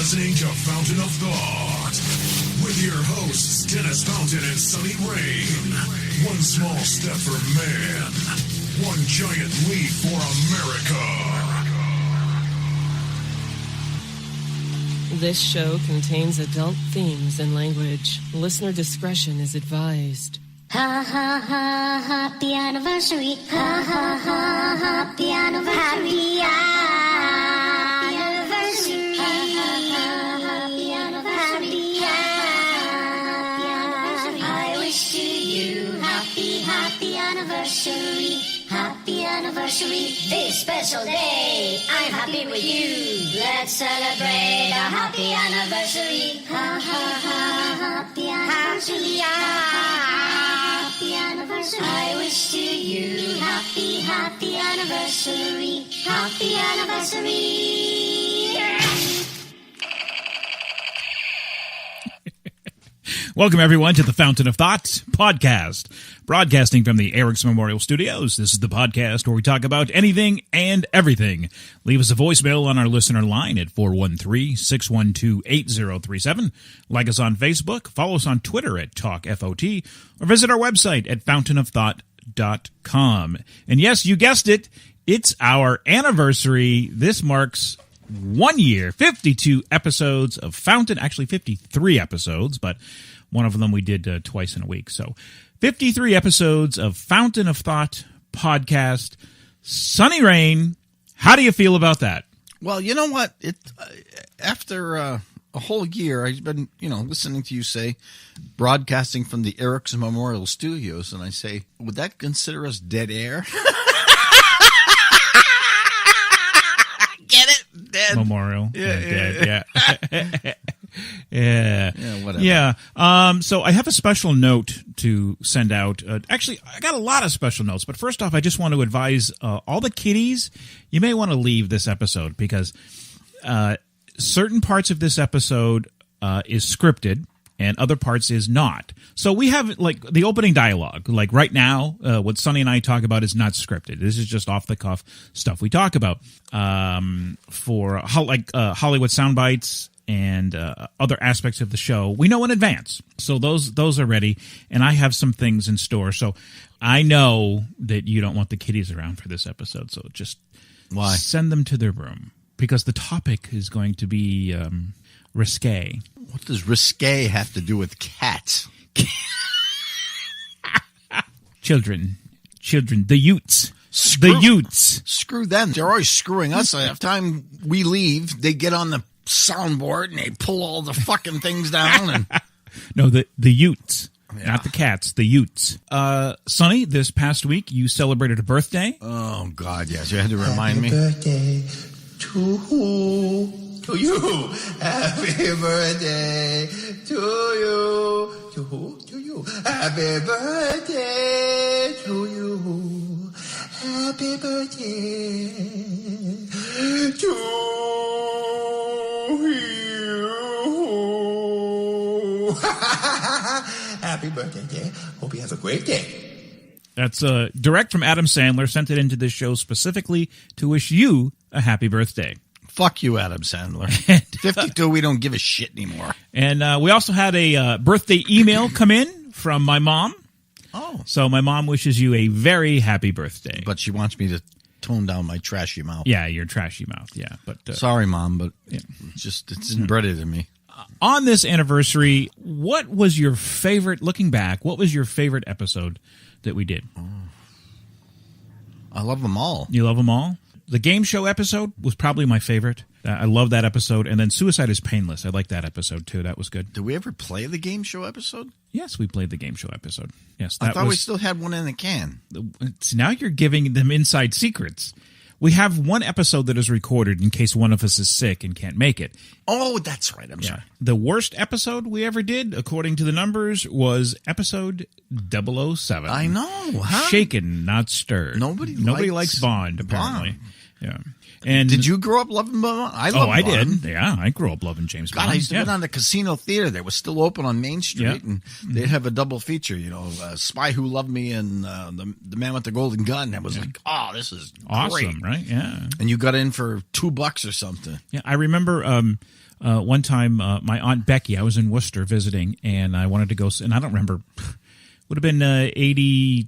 listening to Fountain of Thought with your hosts, Dennis Fountain and Sunny Rain. One small step for man, one giant leap for America. This show contains adult themes and language. Listener discretion is advised. Ha ha ha, happy anniversary. Ha ha ha, happy anniversary. Happy anniversary. Ha ha ha, happy anniversary. Happy anniversary. I wish to you happy anniversary. Happy anniversary. This special day, I'm happy with you. Let's celebrate a happy anniversary. Ha ha ha, happy anniversary. Happy anniversary. I wish to you happy anniversary. Happy anniversary. Welcome, everyone, to the Fountain of Thought podcast, broadcasting from the Erickson Memorial Studios. This is the podcast where we talk about anything and everything. Leave us a voicemail on our listener line at 413-612-8037. Like us on Facebook, follow us on Twitter at TalkFOT, or visit our website at fountainofthought.com. And yes, you guessed it, it's our anniversary. This marks 1 year, 52 episodes of Fountain, actually 53 episodes, but one of them we did twice in a week. So 53 episodes of Fountain of Thought podcast. Sunny Rain, how do you feel about that? Well, you know what? After a whole year, I've been, listening to you say broadcasting from the Erickson Memorial Studios, and I say, would that consider us dead air? Get it? Dead. Memorial. Yeah. Dead. Yeah. Yeah, whatever. Yeah. So I have a special note to send out. Actually, I got a lot of special notes, but first off, I just want to advise all the kiddies, you may want to leave this episode because certain parts of this episode is scripted and other parts is not. So we have, like, the opening dialogue. Like, right now, what Sunny and I talk about is not scripted. This is just off-the-cuff stuff we talk about. For, Hollywood Soundbites and other aspects of the show, we know in advance. So those are ready, and I have some things in store. So I know that you don't want the kiddies around for this episode, so just send them to their room, because the topic is going to be risque. What does risque have to do with cats? Children, the Utes. The Utes. Screw them. They're always screwing us. Every time we leave, they get on the soundboard and they pull all the fucking things down. And No, the Utes. Yeah. Not the cats, the Utes. Sonny, this past week, you celebrated a birthday. Oh, God, yes. You had to remind me. Birthday to you. Happy birthday to you. To you. Happy birthday to you. Happy birthday to you. Happy birthday, Jay. Hope you have a great day. That's direct from Adam Sandler, sent it into this show specifically to wish you a happy birthday. Fuck you, Adam Sandler. 52, we don't give a shit anymore. And we also had a birthday email come in from my mom. Oh. So my mom wishes you a very happy birthday. But she wants me to tone down my trashy mouth. Yeah, your trashy mouth, yeah. But sorry, Mom, but yeah. it's embedded in me. On this anniversary, what was your favorite, looking back, what was your favorite episode that we did? I love them all. You love them all? The game show episode was probably my favorite. I love that episode. And then Suicide is Painless. I like that episode, too. That was good. Did we ever play the game show episode? Yes, we played the game show episode. Yes, I thought we still had one in the can. Now you're giving them inside secrets. We have one episode that is recorded in case one of us is sick and can't make it. Oh, that's right. I'm sorry. The worst episode we ever did, according to the numbers, was episode 007. I know. Huh? Shaken, not stirred. Nobody likes Bond, apparently. Bond. Yeah. And did you grow up loving Bond? I love Bond. Did. Yeah, I grew up loving James Bond. God, I used to be on the Casino Theater that was still open on Main Street, and they'd have a double feature, Spy Who Loved Me and the Man with the Golden Gun. That was like, oh, this is awesome, great. Right? Yeah. And you got in for $2 or something. Yeah, I remember one time, my Aunt Becky, I was in Worcester visiting, and I wanted to go, and I don't remember, would have been 80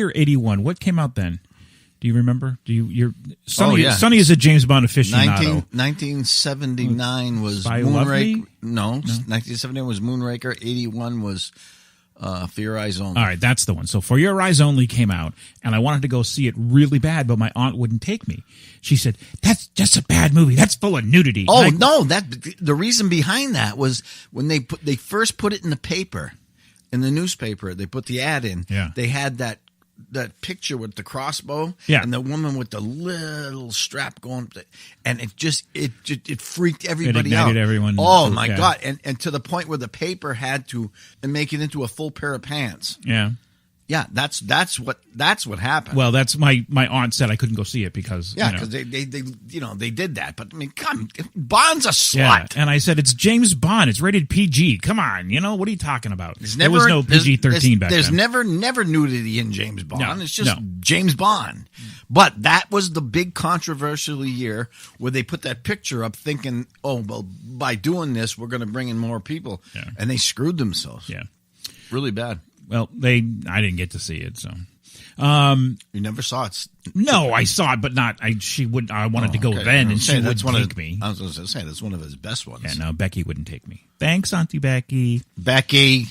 or 81. What came out then? Do you remember? Sonny is a James Bond aficionado. 1979 was Spy Who Loved Moonraker. Me? No, 1979 was Moonraker. 81 was For Your Eyes Only. All right, that's the one. So For Your Eyes Only came out, and I wanted to go see it really bad, but my aunt wouldn't take me. She said, "That's just a bad movie. That's full of nudity." Oh, no, the reason behind that was when they first put it in the paper, in the newspaper, they put the ad in. Yeah. They had that picture with the crossbow, yeah, and the woman with the little strap going, and it freaked everybody it ignited out. Everyone. Oh my God! And to the point where the paper had to make it into a full pair of pants. Yeah. Yeah, that's what happened. Well, that's my aunt said I couldn't go see it because because they did that. But I mean, come, Bond's a slut. Yeah, and I said it's James Bond. It's rated PG. Come on, what are you talking about? There was no PG-13 back then. There's never nudity in James Bond. No, it's just James Bond. But that was the big controversial year where they put that picture up, thinking, oh well, by doing this, we're going to bring in more people, and they screwed themselves. Yeah, really bad. Well, I didn't get to see it, so. You never saw it? No, I saw it, but not. I wanted to go then, and she wouldn't take me. I was going to say that's one of his best ones. Yeah, no, Becky wouldn't take me. Thanks, Auntie Becky. Becky,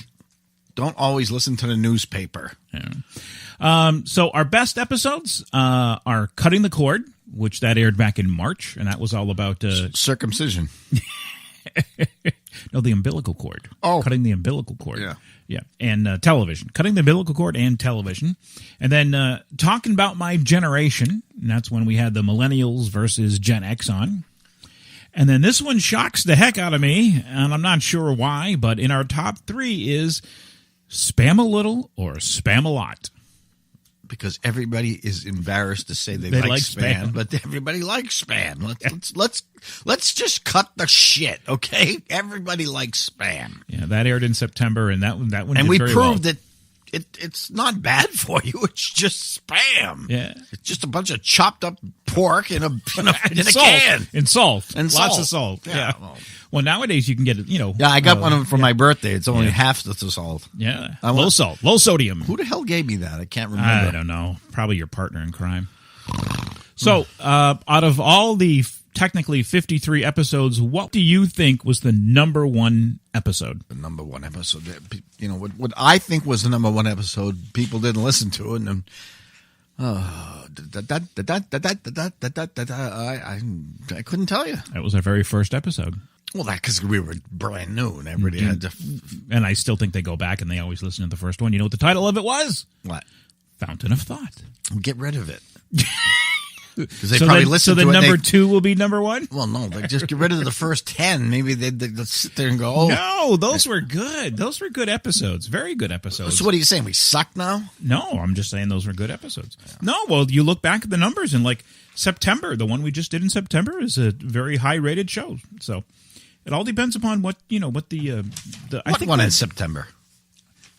don't always listen to the newspaper. Yeah. So our best episodes are Cutting the Cord, which that aired back in March, and that was all about circumcision. No, the umbilical cord. Oh. Cutting the umbilical cord. Yeah. Yeah. And television. Cutting the umbilical cord and television. And then talking about my generation. And that's when we had the millennials versus Gen X on. And then this one shocks the heck out of me. And I'm not sure why. But in our top 3 is spam a little or spam a lot. Because everybody is embarrassed to say they like spam, but everybody likes spam. Let's just cut the shit, okay? Everybody likes spam. Yeah, that aired in September, and that one. And did we very proved well. that it's not bad for you. It's just spam. Yeah, it's just a bunch of chopped up pork in a salt. can And salt. And lots salt. of salt. Yeah. Well, nowadays you can get it. Yeah, I got one for my birthday. It's only half the salt. Yeah, low salt, low sodium. Who the hell gave me that? I can't remember. I don't know. Probably your partner in crime. So, out of all the technically 53 episodes, what do you think was the number one episode? The number one episode. What I think was the number one episode. People didn't listen to it, and I couldn't tell you. That was our very first episode. Well, because we were brand new and everybody had to. And I still think they go back and they always listen to the first one. You know what the title of it was? What? Fountain of Thought. Get rid of it. Because they probably listen to it. So then number 2 will be number 1? Well, no, just get rid of the first 10. Maybe they'll sit there and go, oh. No, those were good. Those were good episodes. Very good episodes. So what are you saying? We suck now? No, I'm just saying those were good episodes. Yeah. No, well, you look back at the numbers and like September, the one we just did in September is a very high rated show. So it all depends upon what the I think one in September?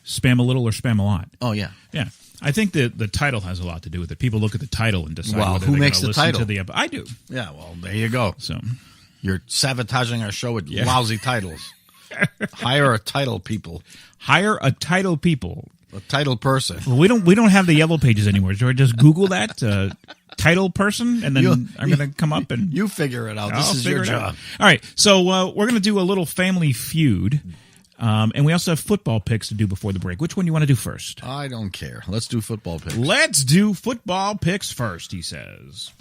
Spam a little or spam a lot. Oh, yeah. Yeah. I think the title has a lot to do with it. People look at the title and decide whether who they're makes going to the listen title? to the episode. I do. Yeah, well, there you go. So you're sabotaging our show with lousy titles. Hire a title people. Hire a title people. A title person. Well, we don't have the yellow pages anymore. So I just Google that title person, and then I'm going to come up and you figure it out. This is your job. All right, so we're going to do a little Family Feud. And we also have football picks to do before the break. Which one do you want to do first? I don't care. Let's do football picks. Let's do football picks first, he says.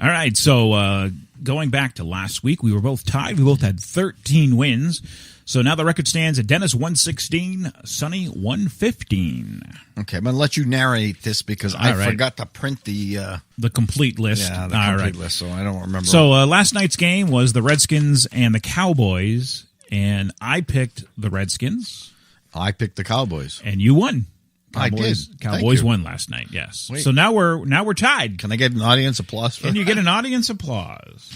All right, so going back to last week, we were both tied. We both had 13 wins. So now the record stands at Dennis 116, Sonny 115. Okay, I'm going to let you narrate this because I forgot to print the complete list. Yeah, the complete list, so I don't remember. So last night's game was the Redskins and the Cowboys, and I picked the Redskins. I picked the Cowboys. And you won. I did. Thank Cowboys you. won last night. Yes. Wait. So now we're tied. Can I get an audience applause for Can you that? get an audience applause?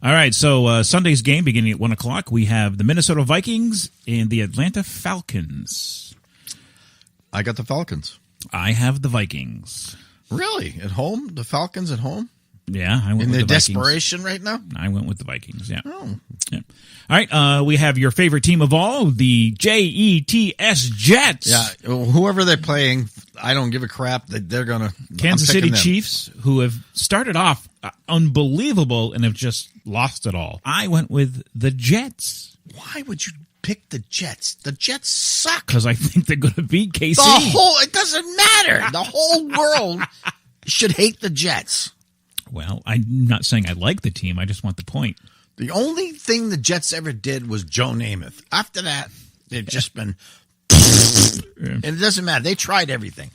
All right. So Sunday's game beginning at 1:00. We have the Minnesota Vikings and the Atlanta Falcons. I got the Falcons. I have the Vikings. Really? At home? The Falcons at home? Yeah, I went In with their the Vikings. desperation right now? I went with the Vikings, yeah. Oh. Yeah. All right, we have your favorite team of all, the Jets. Jets. Yeah, whoever they're playing, I don't give a crap that they're going to... Kansas City Chiefs, who have started off unbelievable and have just lost it all. I went with the Jets. Why would you pick the Jets? The Jets suck. Because I think they're going to beat KC. It doesn't matter. The whole world should hate the Jets. Well, I'm not saying I like the team. I just want the point. The only thing the Jets ever did was Joe Namath. After that, they've just been... And it doesn't matter. They tried everything.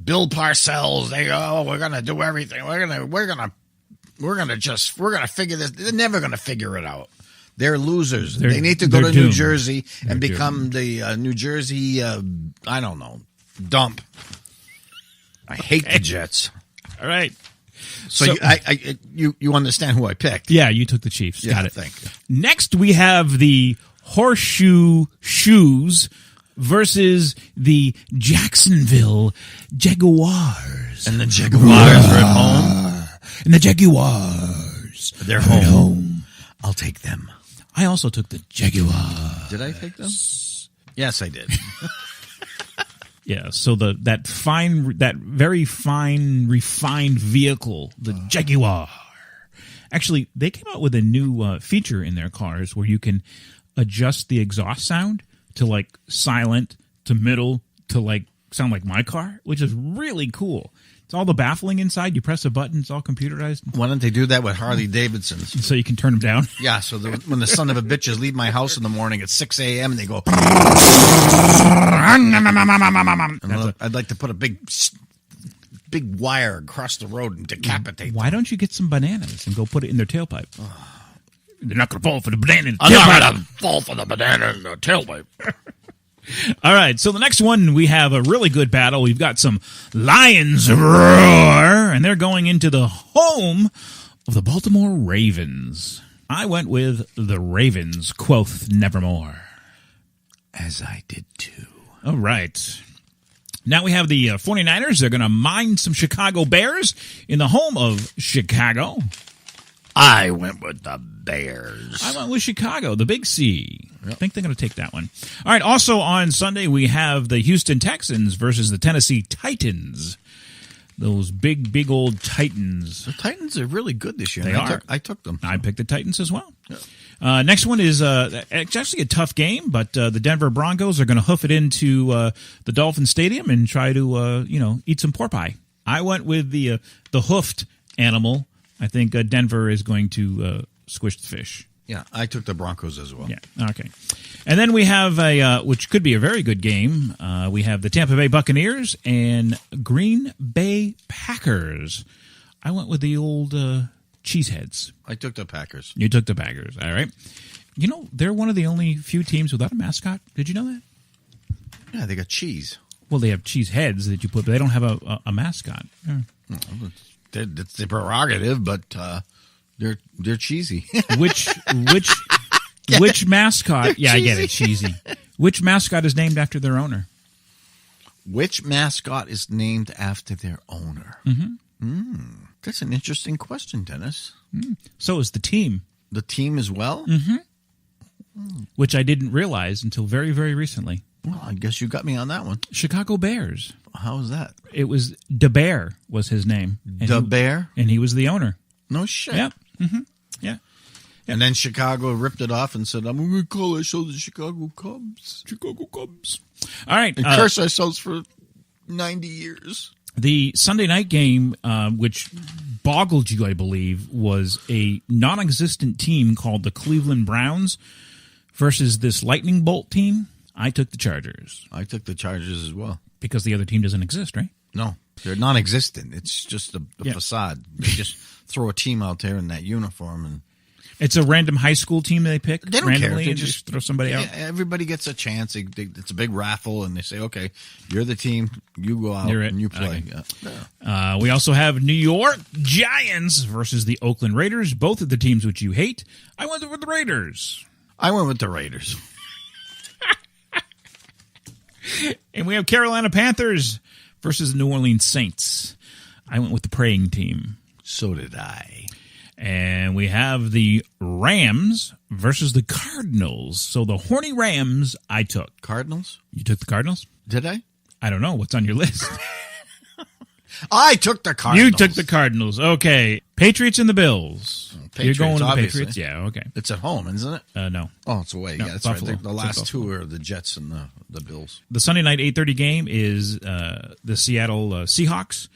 Bill Parcells, we're going to do everything. We're going to figure this. They're never going to figure it out. They're losers. They need to go to New Jersey and become the New Jersey, I don't know, dump. I hate the Jets. All right. So you understand who I picked? Yeah, you took the Chiefs. Yeah, Got it. thank you. Next, we have the Horseshoe Shoes versus the Jacksonville Jaguars. And the Jaguars are at home. And the Jaguars. They're home. I'll take them. I also took the Jaguars. Did I take them? Yes, I did. Yeah, so that very fine, refined vehicle, the Jaguar. Actually, they came out with a new feature in their cars where you can adjust the exhaust sound to like silent, to middle, to like sound like my car, which is really cool. It's all the baffling inside. You press a button, it's all computerized. Why don't they do that with Harley Davidsons? So you can turn them down. Yeah, so when the son of a bitches leave my house in the morning at 6 a.m. and they go... I'd like to put a big wire across the road and decapitate them. Why don't you get some bananas and go put it in their tailpipe? They're not going to fall for the banana in the I'm tailpipe. not going to fall for the banana in the tailpipe. All right, so the next one, we have a really good battle. We've got some Lions roar, and they're going into the home of the Baltimore Ravens. I went with the Ravens, quoth nevermore. As I did too. All right. Now we have the 49ers. They're going to mine some Chicago Bears in the home of Chicago. I went with the Bears. I went with Chicago, the Big C. Yep. I think they're going to take that one. All right, also on Sunday, we have the Houston Texans versus the Tennessee Titans. Those big old Titans. The Titans are really good this year. They are. I took them. I picked the Titans as well. Yeah. Next one is it's actually a tough game, but the Denver Broncos are going to hoof it into the Dolphin Stadium and try to eat some pork pie. I went with the hoofed animal. I think Denver is going to squish the fish. Yeah, I took the Broncos as well. Yeah, okay. And then we have which could be a very good game. We have the Tampa Bay Buccaneers and Green Bay Packers. I went with the old cheeseheads. I took the Packers. You took the Packers, all right. You know, they're one of the only few teams without a mascot. Did you know that? Yeah, they got cheese. Well, they have cheese heads that you put, but they don't have a mascot. Yeah. It's their prerogative, but they're cheesy. Which mascot? Yeah, I get it, cheesy. Which mascot is named after their owner? Which mascot is named after their owner? Mm-hmm. That's an interesting question, Dennis. So is the team. The team as well? Mm-hmm. Which I didn't realize until very, very recently. Well, I guess you got me on that one. Chicago Bears. How was that? It was De Bear was his name. Bear? And he was the owner. No shit. Yeah. Mm-hmm. Yeah. And then Chicago ripped it off and said, I'm going to call ourselves the Chicago Cubs. Chicago Cubs. All right. And curse ourselves for 90 years. The Sunday night game, which boggled you, I believe, was a non-existent team called the Cleveland Browns versus this lightning bolt team. I took the Chargers. I took the Chargers as well. Because the other team doesn't exist, right? No, they're non-existent. It's just a facade. They just throw a team out there in that uniform. It's a random high school team they pick They don't randomly care. They and just throw somebody out? Everybody gets a chance. It's a big raffle, and they say, okay, you're the team. You go out You're it. and you play. Okay. Yeah. We also have New York Giants versus the Oakland Raiders, both of the teams which you hate. I went with the Raiders. I went with the Raiders. And we have Carolina Panthers versus the New Orleans Saints. I went with the praying team. So did I. And we have the Rams versus the Cardinals. So the horny Rams I took. Cardinals? You took the Cardinals? Did I? I don't know. What's on your list? I took the Cardinals. You took the Cardinals. Okay. Patriots and the Bills. Patriots, You're going with the obviously. Patriots? Yeah, okay. It's at home, isn't it? No. Oh, it's away. No, Yeah, that's Buffalo. right. The It's last at two Buffalo. are the Jets and the Bills. The Sunday night 8:30 game is the Seattle Seahawks,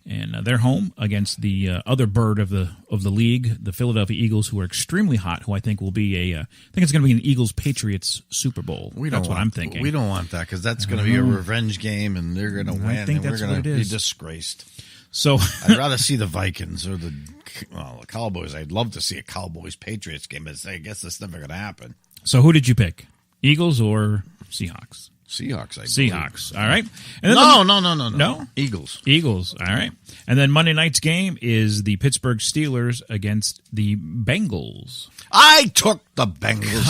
and they're home against the other bird of the league, the Philadelphia Eagles, who are extremely hot. Who I think will be I think it's going to be an Eagles Patriots Super Bowl. That's what I'm thinking. We don't want that because that's going to be a revenge game, and they're going to win, think and we're that's going what to it be is. disgraced. So I'd rather see the Vikings or the Cowboys. I'd love to see a Cowboys-Patriots game, but I guess that's never going to happen. So who did you pick? Eagles or Seahawks? Seahawks, I believe. Seahawks. All right. And then No? Eagles. Eagles. All right. And then Monday night's game is the Pittsburgh Steelers against the Bengals. I took the Bengals.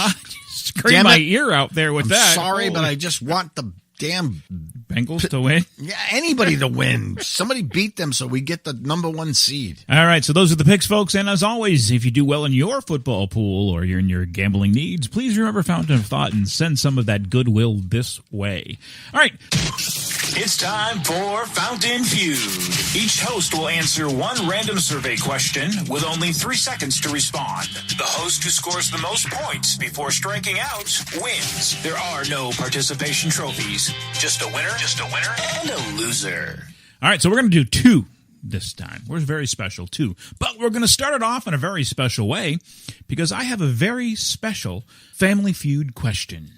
Scream Damn my it. ear out there with I'm that. sorry, but Holy- I just want the damn Bengals to win. Yeah, anybody to win. Somebody beat them so we get the number one seed. All right, so those are the picks, folks. And as always, if you do well in your football pool or you're in your gambling needs, please remember Fountain of Thought and send some of that goodwill this way. All right. It's time for Fountain Feud. Each host will answer one random survey question with only 3 seconds to respond. The host who scores the most points before striking out wins. There are no participation trophies. Just a winner, and a loser. All right, so we're going to do two this time. We're very special, too. But we're going to start it off in a very special way because I have a very special Family Feud question.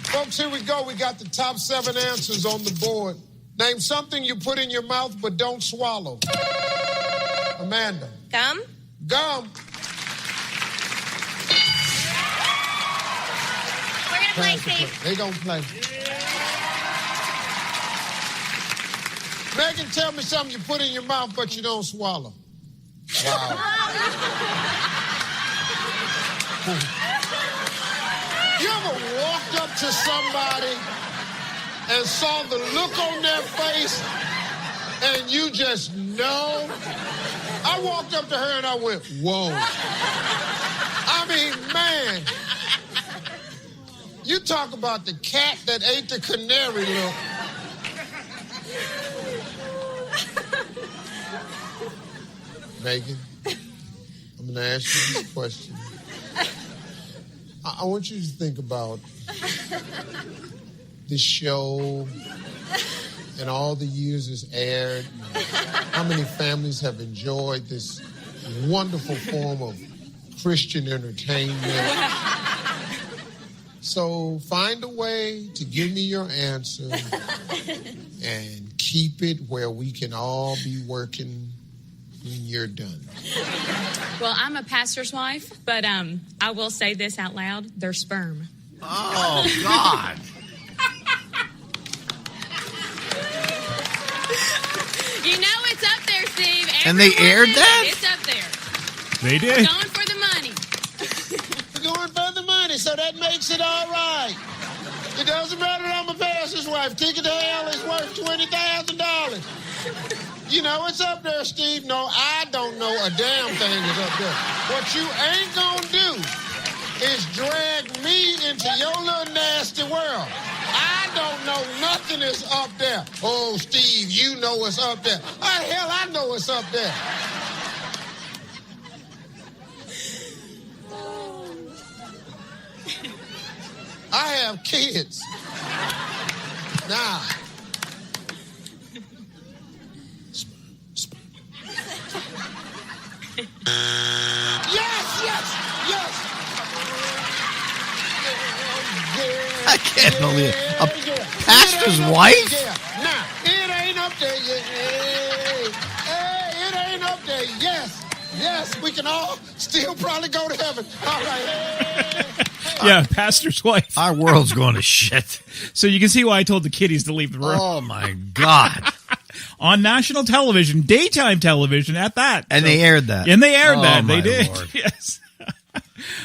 Folks, here we go. We got the top 7 answers on the board. Name something you put in your mouth but don't swallow. Amanda. Gum? Gum. We're going to play safe. They gonna play. Megan, tell me something you put in your mouth but you don't swallow. Wow. You ever walked up to somebody and saw the look on their face and you just know? I walked up to her and I went, whoa. I mean, man, you talk about the cat that ate the canary look. Megan, I'm going to ask you this question. I want you to think about this show and all the years it's aired. How many families have enjoyed this wonderful form of Christian entertainment? So find a way to give me your answer and keep it where we can all be working when you're done. Well, I'm a pastor's wife, but I will say this out loud. They're sperm. Oh, God. You know it's up there, Steve. And they aired Everyone, that? It's up there. They did. Going for the money. We're going for the money, so that makes it all right. It doesn't matter that I'm a pastor's wife. Ticket to hell is worth $20,000. You know, it's up there, Steve. No, I don't know a damn thing is up there. What you ain't gonna do is drag me into your little nasty world. I don't know nothing is up there. Oh, Steve, you know what's up there. How the hell I know what's up there? I have kids. Now. Yes. I can't believe it. A pastor's wife? Now, it ain't up there yet. Hey, it ain't up there. Yes. best. We can all still probably go to heaven. All right. Yeah, pastor's wife. Our world's going to shit. So you can see why I told the kiddies to leave the room. Oh, my God. On national television, daytime television at that. And they aired that. And they aired Oh, that. my They did. Lord. Yes.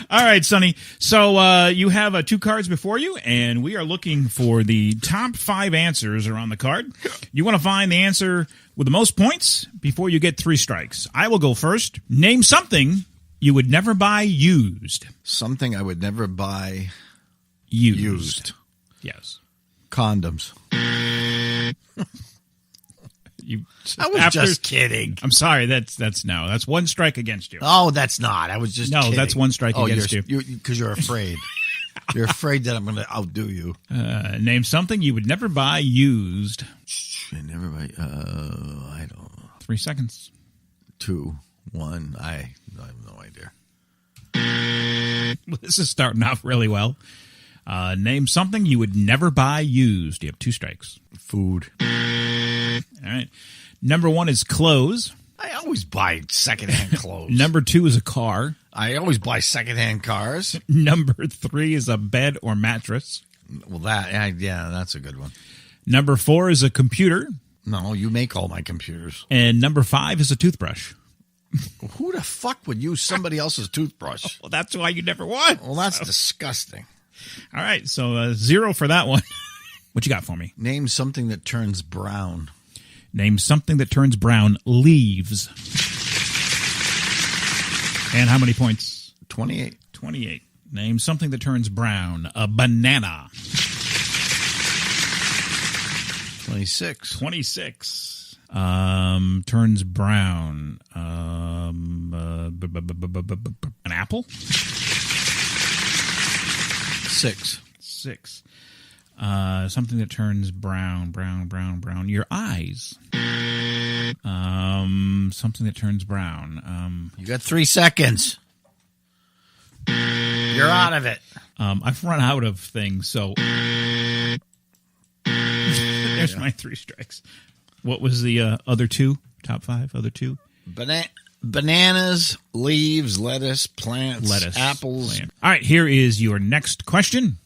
All right, Sonny. So you have 2 cards before you, and we are looking for the top 5 answers around the card. You want to find the answer with the most points before you get 3 strikes. I will go first. Name something you would never buy used. Something I would never buy Used. Yes. Condoms. I was just kidding. I'm sorry. That's no. That's 1 strike against you. Oh, that's not. I was just No, kidding. that's 1 strike against you. Because you're afraid. You're afraid that I'm going to outdo you. Name something you would never buy used. I never buy. I don't know. 3 seconds. 2, 1. I have no idea. This is starting off really well. Name something you would never buy used. You have 2 strikes. Food. All right. Number 1 is clothes. I always buy secondhand clothes. Number 2 is a car. I always buy secondhand cars. Number 3 is a bed or mattress. Well, yeah, that's a good one. Number 4 is a computer. No, you make all my computers. And number 5 is a toothbrush. Who the fuck would use somebody else's toothbrush? Well, that's why you never won. Well, that's disgusting. All right. So 0 for that one. What you got for me? Name something that turns brown. Name something that turns brown. Leaves. And how many points? 28. 28. Name something that turns brown. A banana. 26. 26. Turns brown. An apple? 6. 6. Something that turns brown. Your eyes. Something that turns brown. You got 3 seconds. You're out of it. I've run out of things, so there's my 3 strikes. What was the other 2? Top 5, other 2? Bananas, leaves, lettuce, plants, apples. Plant. All right, here is your next question.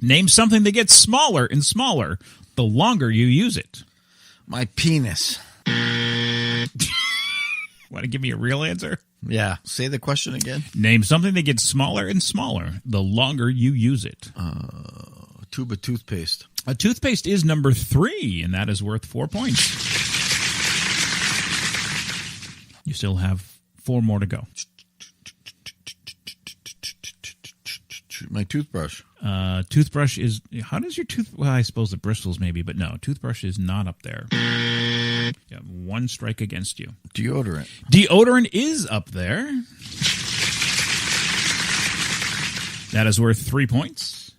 Name something that gets smaller and smaller the longer you use it. My penis. Want to give me a real answer? Yeah. Say the question again. Name something that gets smaller and smaller the longer you use it. Tube of toothpaste. A toothpaste is number 3, and that is worth 4 points. You still have 4 more to go. My toothbrush. Toothbrush is... How does your tooth... Well, I suppose the bristles maybe, but no. Toothbrush is not up there. You have 1 strike against you. Deodorant. Deodorant is up there. That is worth 3 points.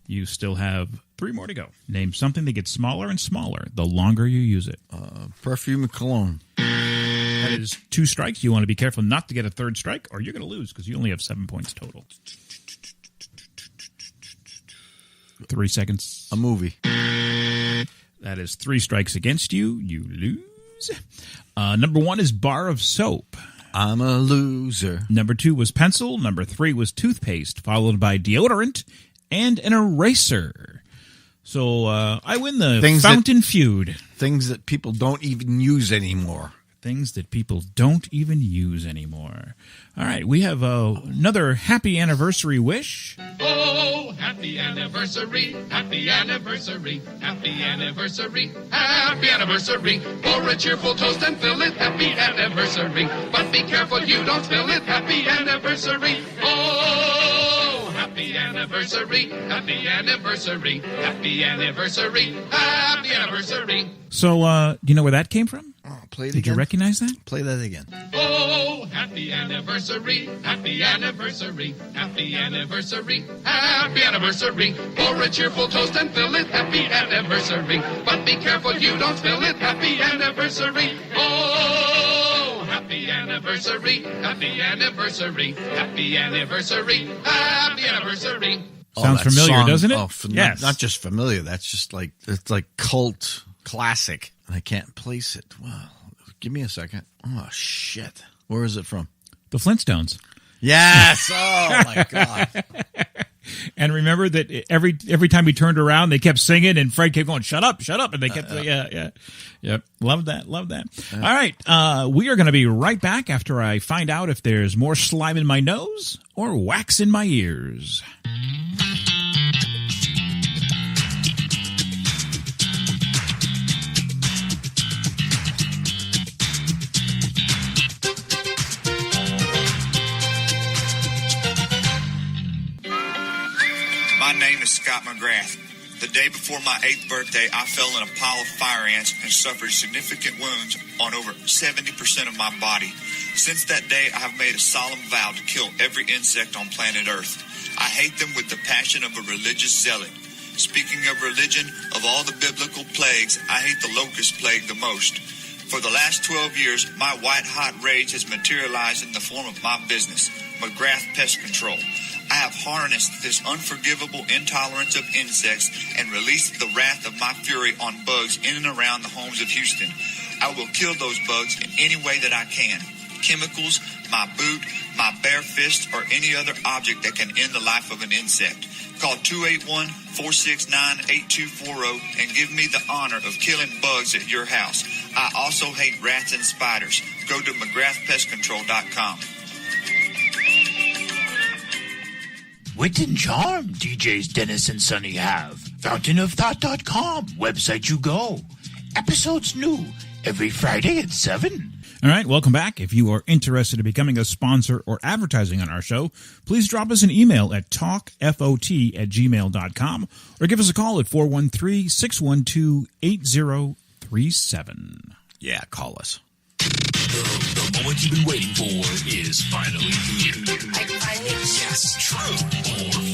You still have 3 more to go. Name something that gets smaller and smaller the longer you use it. Perfume and cologne. That is 2 strikes. You want to be careful not to get a 3rd strike, or you're going to lose because you only have 7 points total. 3 seconds. A movie. That is 3 strikes against you. You lose. Number 1 is bar of soap. I'm a loser. Number 2 was pencil. Number 3 was toothpaste, followed by deodorant and an eraser. So I win the fountain feud. Things that people don't even use anymore. Things that people don't even use anymore. All right, we have another happy anniversary wish. Oh, happy anniversary, happy anniversary, happy anniversary, happy anniversary. Pour a cheerful toast and fill it, happy anniversary. But be careful you don't spill it, happy anniversary. Oh, happy anniversary, happy anniversary, happy anniversary, happy anniversary. So, do you know where that came from? Oh, play it Did again. you recognize that? Play that again. Oh, happy anniversary, happy anniversary, happy anniversary, happy anniversary. Pour a cheerful toast and fill it, happy anniversary. But be careful you don't spill it, happy anniversary. Oh, happy anniversary, happy anniversary, happy anniversary, happy anniversary. Sounds that familiar, song. doesn't it? Oh, Yes. Not just familiar. That's just like, it's like cult classic. And I can't place it. Well, give me a second. Oh, shit. Where is it from? The Flintstones. Yes. Oh, my God. And remember that every time he turned around, they kept singing, and Fred kept going, shut up, and they kept, Yep. Love that. All right, we are going to be right back after I find out if there's more slime in my nose or wax in my ears. My name is Scott McGrath. The day before my 8th birthday, I fell in a pile of fire ants and suffered significant wounds on over 70% of my body. Since that day, I have made a solemn vow to kill every insect on planet Earth. I hate them with the passion of a religious zealot. Speaking of religion, of all the biblical plagues, I hate the locust plague the most. For the last 12 years, my white-hot rage has materialized in the form of my business, McGrath Pest Control. I have harnessed this unforgivable intolerance of insects and released the wrath of my fury on bugs in and around the homes of Houston. I will kill those bugs in any way that I can. Chemicals, my boot, my bare fist, or any other object that can end the life of an insect. Call 281-469-8240 and give me the honor of killing bugs at your house. I also hate rats and spiders. Go to McGrathPestControl.com. Wit and charm, DJs Dennis and Sonny have. FountainOfThought.com, website you go. Episodes new every Friday at 7. All right, welcome back. If you are interested in becoming a sponsor or advertising on our show, please drop us an email at talkfot@gmail.com or give us a call at 413-612-8037. Yeah, call us. The moment you've been waiting for is finally here. Yes, true or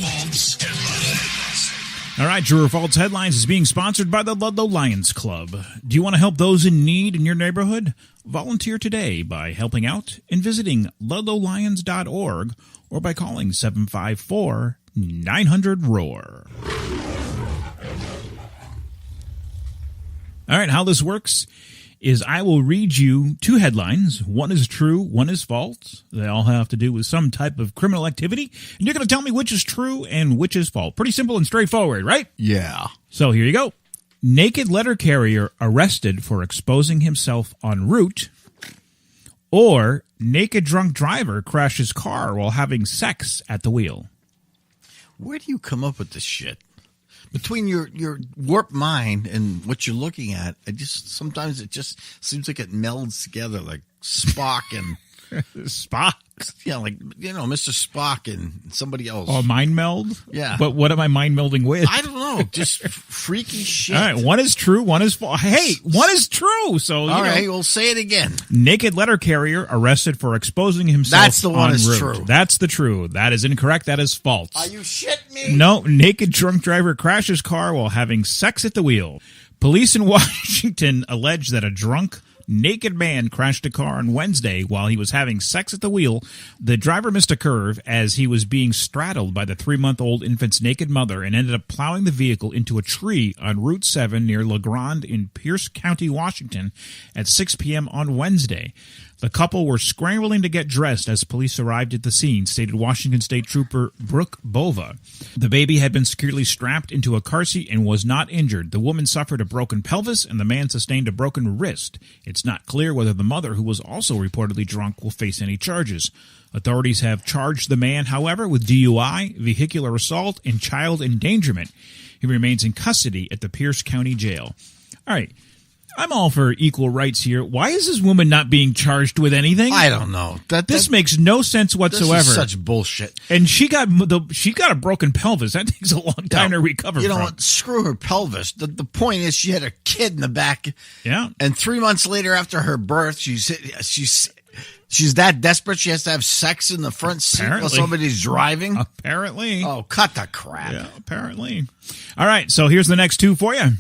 false headlines. All right, True or False Headlines is being sponsored by the Ludlow Lions Club. Do you want to help those in need in your neighborhood? Volunteer today by helping out and visiting ludlowlions.org or by calling 754-900-ROAR. All right, how this works is I will read you 2 headlines. One is true, one is false. They all have to do with some type of criminal activity. And you're going to tell me which is true and which is false. Pretty simple and straightforward, right? Yeah. So here you go. Naked letter carrier arrested for exposing himself en route. Or naked drunk driver crashes car while having sex at the wheel. Where do you come up with this shit? Between your warped mind and what you're looking at, sometimes it just seems like it melds together like Spock and Spock. Yeah, like Mr. Spock and somebody else. Oh, mind meld? Yeah. But what am I mind melding with? I don't know. Just freaky shit. All right, one is true, one is false. Hey, one is true. So all right, we'll say it again. Naked letter carrier arrested for exposing himself. That's the one en is route. true. That's the true. That is incorrect. That is false. Are you shitting me? No, naked drunk driver crashes car while having sex at the wheel. Police in Washington allege that a drunk naked man crashed a car on Wednesday while he was having sex at the wheel. The driver missed a curve as he was being straddled by the 3-month-old infant's naked mother and ended up plowing the vehicle into a tree on Route 7 near La Grande in Pierce County, Washington at 6 p.m. on Wednesday. The couple were scrambling to get dressed as police arrived at the scene, stated Washington State Trooper Brooke Bova. The baby had been securely strapped into a car seat and was not injured. The woman suffered a broken pelvis and the man sustained a broken wrist. It's not clear whether the mother, who was also reportedly drunk, will face any charges. Authorities have charged the man, however, with DUI, vehicular assault, and child endangerment. He remains in custody at the Pierce County Jail. All right. I'm all for equal rights here. Why is this woman not being charged with anything? I don't know. This makes no sense whatsoever. This is such bullshit. And she got a broken pelvis. That takes a long time to recover from. You know what? Screw her pelvis. The point is she had a kid in the back. Yeah. And 3 months later after her birth, she's that desperate she has to have sex in the front seat while somebody's driving? Apparently. Oh, cut the crap. Yeah, apparently. All right, so here's the next 2 for you.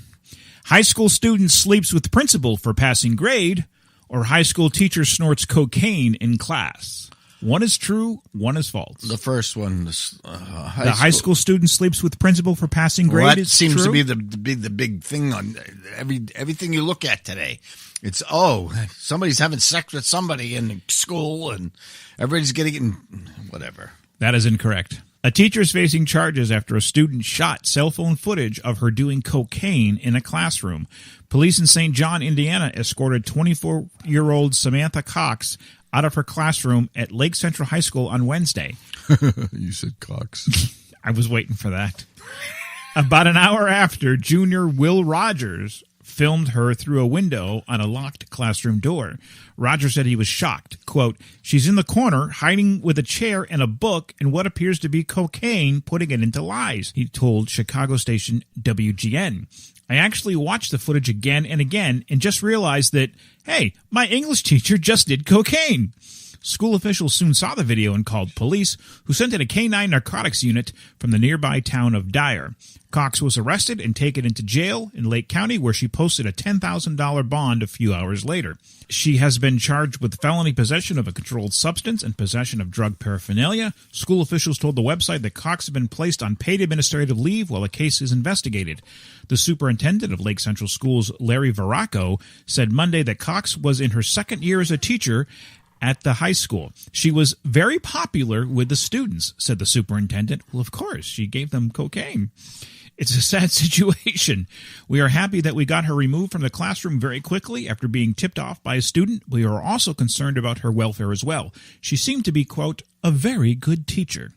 High school student sleeps with principal for passing grade, or high school teacher snorts cocaine in class. One is true, one is false. The first one, high school student sleeps with principal for passing grade. Well, that is seems true? to be the big thing on everything you look at today. It's somebody's having sex with somebody in school, and everybody's getting it. Whatever. That is incorrect. A teacher is facing charges after a student shot cell phone footage of her doing cocaine in a classroom. Police in St. John, Indiana, escorted 24-year-old Samantha Cox out of her classroom at Lake Central High School on Wednesday. You said Cox. I was waiting for that. About an hour after, junior Will Rogers filmed her through a window on a locked classroom door. Rogers said he was shocked. Quote, "She's in the corner, hiding with a chair and a book and what appears to be cocaine, putting it into lies," he told Chicago station WGN. "I actually watched the footage again and again and just realized that, hey, my English teacher just did cocaine." School officials soon saw the video and called police, who sent in a K-9 narcotics unit from the nearby town of Dyer. Cox was arrested and taken into jail in Lake County, where she posted a $10,000 bond a few hours later. She has been charged with felony possession of a controlled substance and possession of drug paraphernalia. School officials told the website that Cox had been placed on paid administrative leave while a case is investigated. The superintendent of Lake Central Schools, Larry Veraco, said Monday that Cox was in her second year as a teacher at the high school. "She was very popular with the students," said the superintendent. Well, of course, she gave them cocaine. "It's a sad situation. We are happy that we got her removed from the classroom very quickly after being tipped off by a student. We are also concerned about her welfare as well. She seemed to be, quote, a very good teacher."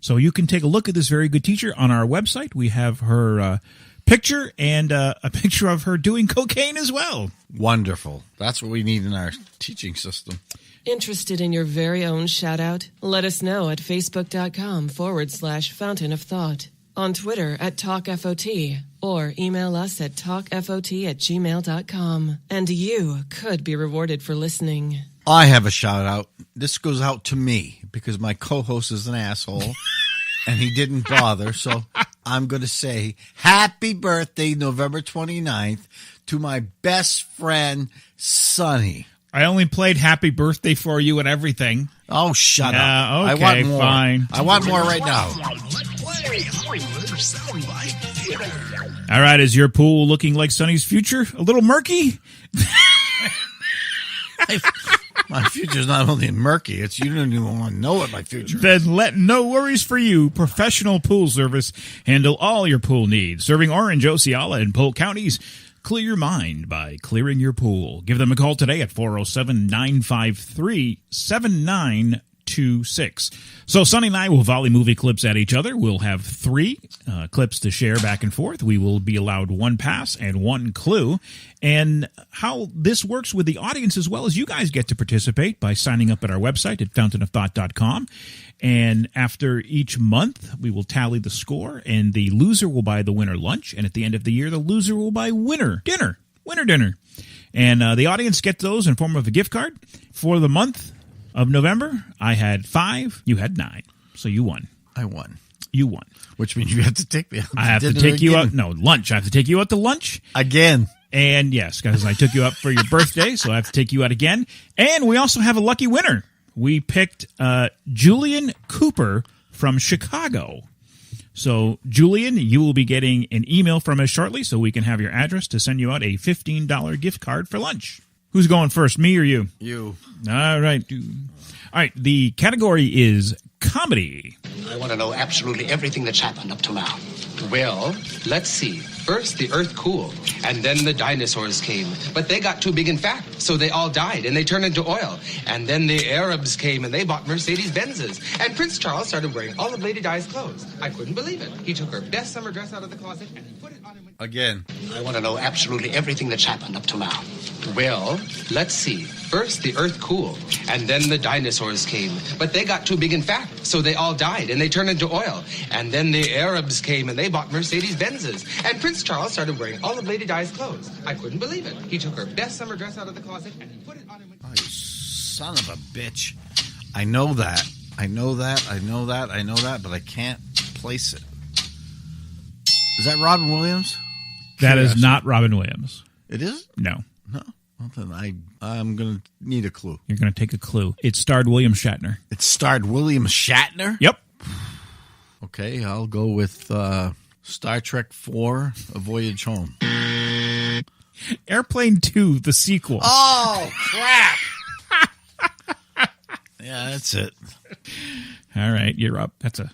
So you can take a look at this very good teacher on our website. We have her picture and a picture of her doing cocaine as well. Wonderful. That's what we need in our teaching system. Interested in your very own shout-out? Let us know at facebook.com/Fountain of Thought, on Twitter at TalkFOT, or email us at talkfot@gmail.com. And you could be rewarded for listening. I have a shout-out. This goes out to me because my co-host is an asshole, and he didn't bother, so I'm going to say happy birthday, November 29th, to my best friend, Sonny. I only played Happy Birthday for you and everything. Oh, shut up. Okay, I want more. Fine. I want more right now. All right, is your pool looking like Sonny's future? A little murky? My future's not only murky, it's you don't even want to know what my future is. Then let No Worries For You Professional Pool Service handle all your pool needs. Serving Orange, Osceola, and Polk counties. Clear your mind by clearing your pool. Give them a call today at 407-953-7926. So Sonny and I will volley movie clips at each other. We'll have 3 clips to share back and forth. We will be allowed 1 pass and 1 clue. And how this works with the audience as well as you guys get to participate by signing up at our website at fountainofthought.com. And after each month, we will tally the score, and the loser will buy the winner lunch. And at the end of the year, the loser will buy winner dinner. And the audience gets those in form of a gift card. For the month of November, I had 5, you had 9. So you won. I won. You won. Which means you have to take me out. I have to take you out. No, lunch. I have to take you out to lunch. Again. And yes, because I took you out for your birthday, so I have to take you out again. And we also have a lucky winner. We picked Julian Cooper from Chicago. So, Julian, you will be getting an email from us shortly so we can have your address to send you out a $15 gift card for lunch. Who's going first, me or you? You. All right. All right, the category is comedy. I want to know absolutely everything that's happened up to now. Well, let's see. First, the earth cooled, and then the dinosaurs came. But they got too big and fat, so they all died, and they turned into oil. And then the Arabs came, and they bought Mercedes-Benzes. And Prince Charles started wearing all of Lady Di's clothes. I couldn't believe it. He took her best summer dress out of the closet, and he put it on him. Again. I want to know absolutely everything that's happened up to now. Well, let's see. First, the earth cooled, and then the dinosaurs came. But they got too big and fat, so they all died, and they turned into oil. And then the Arabs came, and they bought Mercedes-Benzes. And Prince Charles started wearing all of Lady Di's clothes. I couldn't believe it. He took her best summer dress out of the closet, and he put it on him. Oh, you son of a bitch. I know that, but I can't place it. Is that Robin Williams? That is not Robin Williams. It is? No. Well, then I'm going to need a clue. You're going to take a clue. It starred William Shatner. It starred William Shatner? Yep. Okay, I'll go with Star Trek IV, A Voyage Home. Airplane 2, the sequel. Oh, crap. Yeah, that's it. All right, you're up. That's a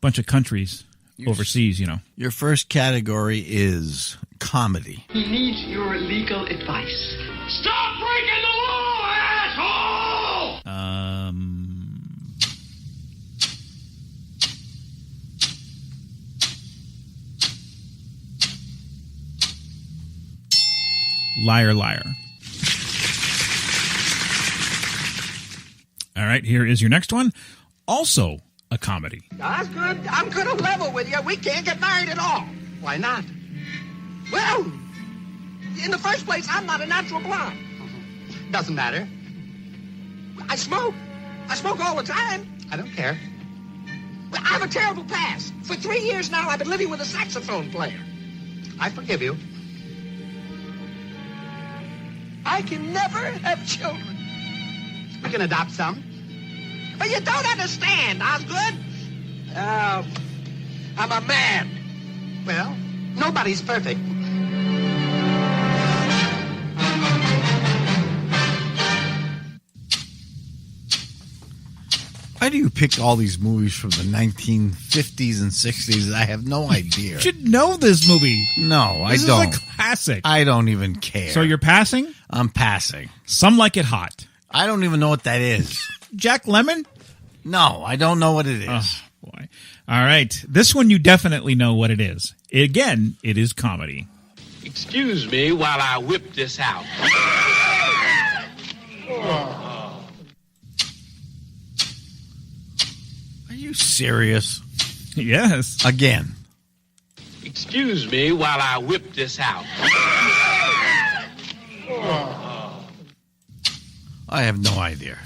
bunch of countries overseas, you know. Your first category is comedy. He needs your legal advice. Stop breaking the law, asshole! Liar, liar. All right, here is your next one. Also a comedy. That's good. I'm going to level with you. We can't get married at all. Why not? Well, in the first place, I'm not a natural blonde. Doesn't matter. I smoke. I smoke all the time. I don't care. I have a terrible past. For 3 years now, I've been living with a saxophone player. I forgive you. I can never have children. We can adopt some. But you don't understand, Osgood. I'm a man. Well, nobody's perfect. Why do you pick all these movies from the 1950s and 60s? I have no idea. You should know this movie. No, I This don't. is a classic. I don't even care. So you're passing? I'm passing. Some Like It Hot. I don't even know what that is. Jack Lemmon? No, I don't know what it is. Oh, boy. All right. This one you definitely know what it is. Again, it is comedy. Excuse me while I whip this out. Are you serious? Yes. Again. Excuse me while I whip this out. I have no idea.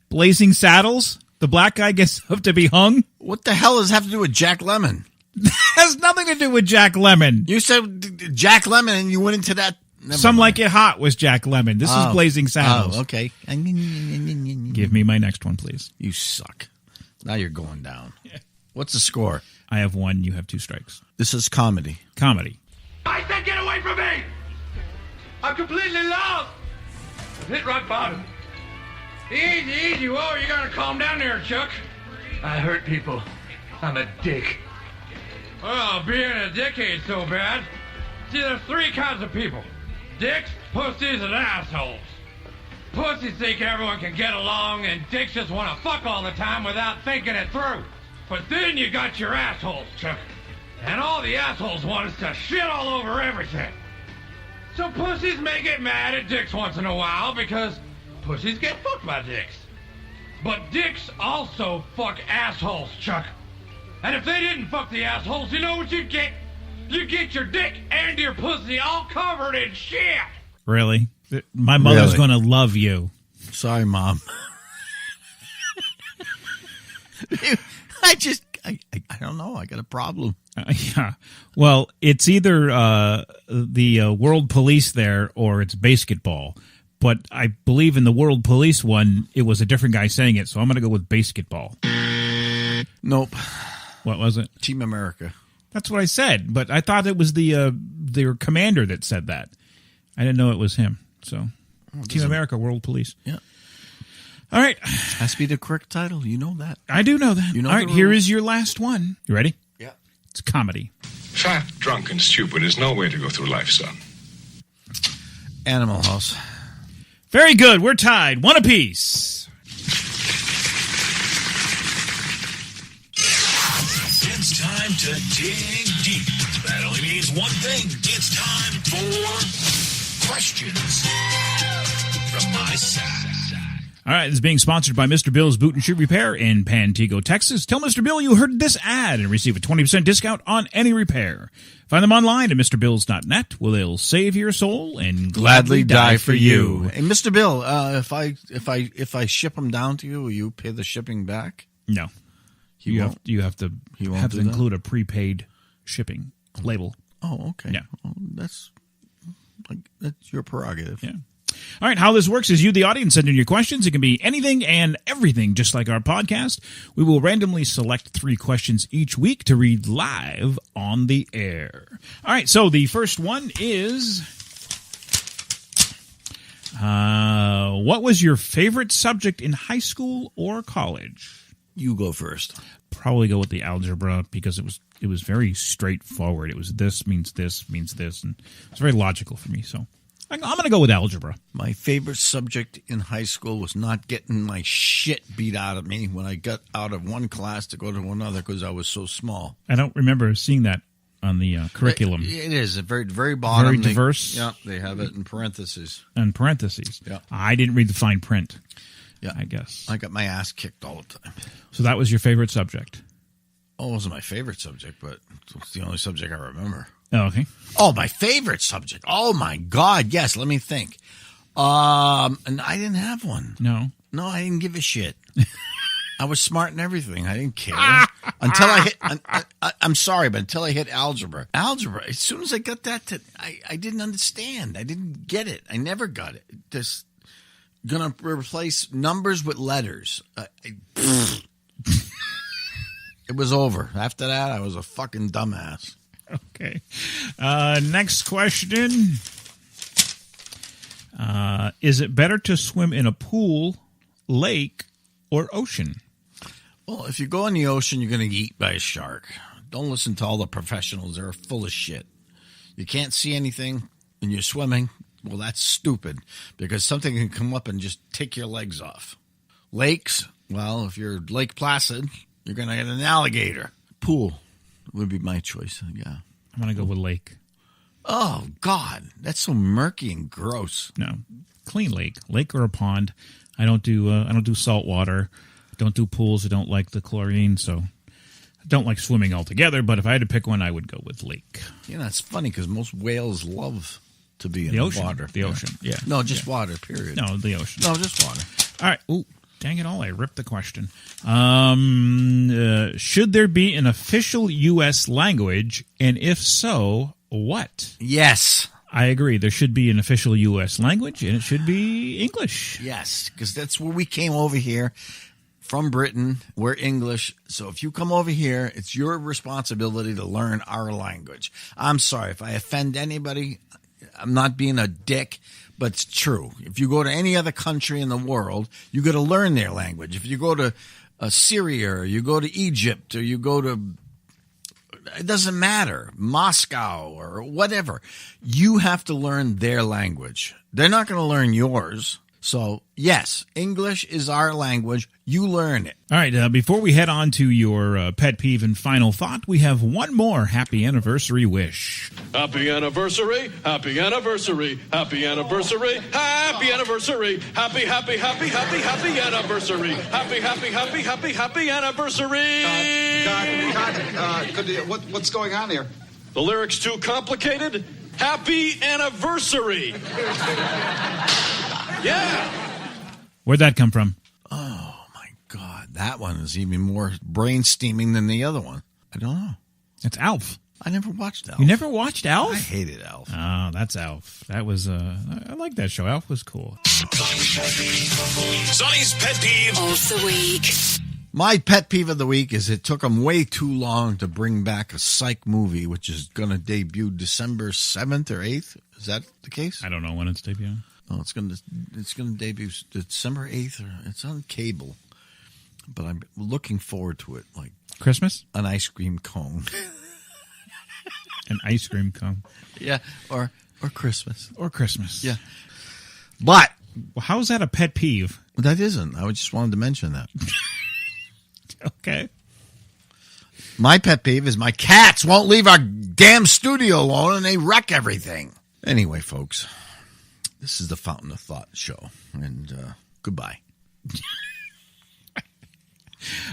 Blazing Saddles? The black guy gets up to be hung? What the hell does that have to do with Jack Lemmon? Has nothing to do with Jack Lemmon. You said Jack Lemmon and you went into that. Some Like It Hot was Jack Lemmon. This is Blazing Saddles. Oh, okay. Give me my next one, please. You suck. Now you're going down. What's the score? I have 1. You have 2 strikes. This is comedy. Comedy. I said get away from me! I'm completely lost! I've hit rock bottom. Easy, easy. Whoa, you gotta calm down there, Chuck. I hurt people. I'm a dick. Well, being a dick ain't so bad. See, there's 3 kinds of people. Dicks, pussies, and assholes. Pussies think everyone can get along, and dicks just want to fuck all the time without thinking it through. But then you got your assholes, Chuck. And all the assholes want is to shit all over everything. So pussies may get mad at dicks once in a while because pussies get fucked by dicks. But dicks also fuck assholes, Chuck. And if they didn't fuck the assholes, you know what you'd get? You'd get your dick and your pussy all covered in shit. Really? My mother's going to love you. Sorry, Mom. I don't know. I got a problem. Yeah. Well, it's either the World Police there or it's basketball. But I believe in the World Police one, it was a different guy saying it, so I'm going to go with basketball. Nope. What was it? Team America. That's what I said, but I thought it was their commander that said that. I didn't know it was him. So, Team America, World Police. Yeah. All right. Has to be the correct title. You know that. I do know that. You know all right, here is your last one. You ready? Yeah. It's comedy. Fat, drunk, and stupid is no way to go through life, son. Animal House. Very good. We're tied. 1 apiece. It's time to dig deep. That only means one thing. It's time for questions from my side. All right, this is being sponsored by Mr. Bill's Boot and Shoe Repair in Pantego, Texas. Tell Mr. Bill you heard this ad and receive a 20% discount on any repair. Find them online at MrBills.net, where they'll save your soul and gladly die for you. Hey, Mr. Bill, if I ship them down to you, will you pay the shipping back? No. You have to include a prepaid shipping label. Oh, okay. Yeah. Well, that's your prerogative. Yeah. All right, how this works is you, the audience, send in your questions. It can be anything and everything, just like our podcast. We will randomly select 3 questions each week to read live on the air. All right, so the first one is, what was your favorite subject in high school or college? You go first. Probably go with the algebra because it was very straightforward. It was this means this means this, and it's very logical for me, so I'm going to go with algebra. My favorite subject in high school was not getting my shit beat out of me when I got out of one class to go to another because I was so small. I don't remember seeing that on the curriculum. It is a very bottom. Very diverse. They have it in parentheses. In parentheses. Yeah. I didn't read the fine print. Yeah, I guess. I got my ass kicked all the time. So that was your favorite subject? Oh, it wasn't my favorite subject, but it's the only subject I remember. Oh, okay. Oh, my favorite subject. Oh, my God. Yes, let me think. And I didn't have one. No, I didn't give a shit. I was smart in everything. I didn't care. Until I hit, I'm sorry, but until I hit algebra. Algebra, as soon as I got that, I didn't understand. I didn't get it. I never got it. Just going to replace numbers with letters. It was over. After that, I was a fucking dumbass. Okay. Next question. Is it better to swim in a pool, lake, or ocean? Well, if you go in the ocean, you're going to get eaten by a shark. Don't listen to all the professionals. They're full of shit. You can't see anything and you're swimming. Well, that's stupid because something can come up and just take your legs off. Lakes, well, if you're Lake Placid, you're going to get an alligator. Pool would be my choice, yeah. I'm going to go with lake. Oh, God. That's so murky and gross. No. Clean lake. Lake or a pond. I don't do salt water. Don't do pools. I don't like the chlorine, so I don't like swimming altogether, but if I had to pick one, I would go with lake. You know, it's funny because most whales love to be in the ocean. Water. The ocean, yeah. No, just water, period. No, the ocean. No, just water. All right. Ooh, dang it all. I ripped the question. Should there be an official U.S. language, and if so, what? Yes. I agree. There should be an official U.S. language, and it should be English. Yes, because that's where we came over here from Britain. We're English. So if you come over here, it's your responsibility to learn our language. I'm sorry if I offend anybody. I'm not being a dick, but it's true. If you go to any other country in the world, you got to learn their language. If you go to Syria, or you go to Egypt, or you go to, it doesn't matter, Moscow or whatever, you have to learn their language. They're not going to learn yours. So, yes, English is our language. You learn it. All right, before we head on to your pet peeve and final thought, we have one more happy anniversary wish. Happy anniversary, happy anniversary, happy anniversary, happy anniversary, happy anniversary, happy anniversary. What's going on here? The lyrics too complicated? Happy anniversary. Yeah. Where'd that come from? Oh, my God. That one is even more brain steaming than the other one. I don't know. It's Alf. I never watched Alf. You never watched Alf? I hated Alf. Oh, that's Alf. That was, I like that show. Alf was cool. Sonny's pet peeve of the week. My pet peeve of the week is it took them way too long to bring back a Psych movie, which is going to debut December 7th or 8th. Is that the case? I don't know when it's debuting. Oh, it's going to debut December 8th. It's on cable, but I'm looking forward to it like Christmas. An ice cream cone. An ice cream cone. Yeah, or Christmas. Or Christmas. Yeah, but well, how is that a pet peeve? That isn't. I just wanted to mention that. Okay. My pet peeve is my cats won't leave our damn studio alone and they wreck everything. Anyway, folks. This is the Fountain of Thought show, and goodbye.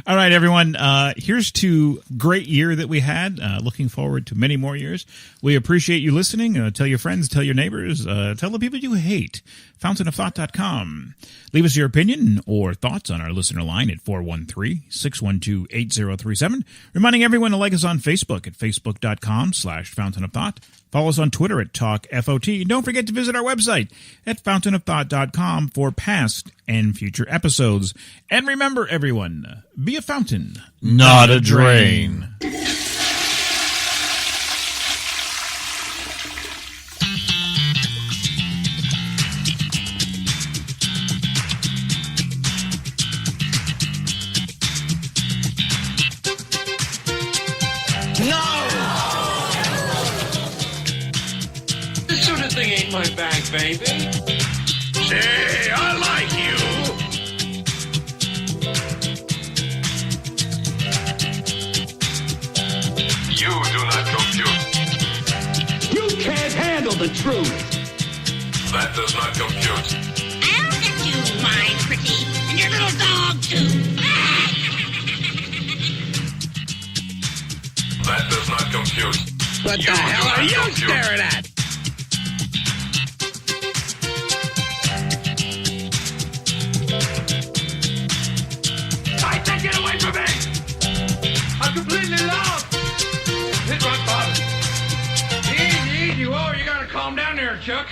All right, everyone. Here's to great year that we had. Looking forward to many more years. We appreciate you listening. Tell your friends, tell your neighbors, tell the people you hate. FountainOfThought.com. Leave us your opinion or thoughts on our listener line at 413-612-8037. Reminding everyone to like us on Facebook at Facebook.com/FountainOfThought. Follow us on Twitter at TalkFOT. Don't forget to visit our website at FountainOfThought.com for past and future episodes. And remember, everyone, be a fountain, Not a drain. This sort of thing ain't my bag, baby. Say, I like you. You do not compute. You can't handle the truth. That does not compute. I'll get you, my pretty, and your little dog, too. That does not compute. What the hell are you staring at? I said get away from me. I'm completely lost. Hit rock bottom. Easy, easy. Whoa, you gotta calm down there, Chuck.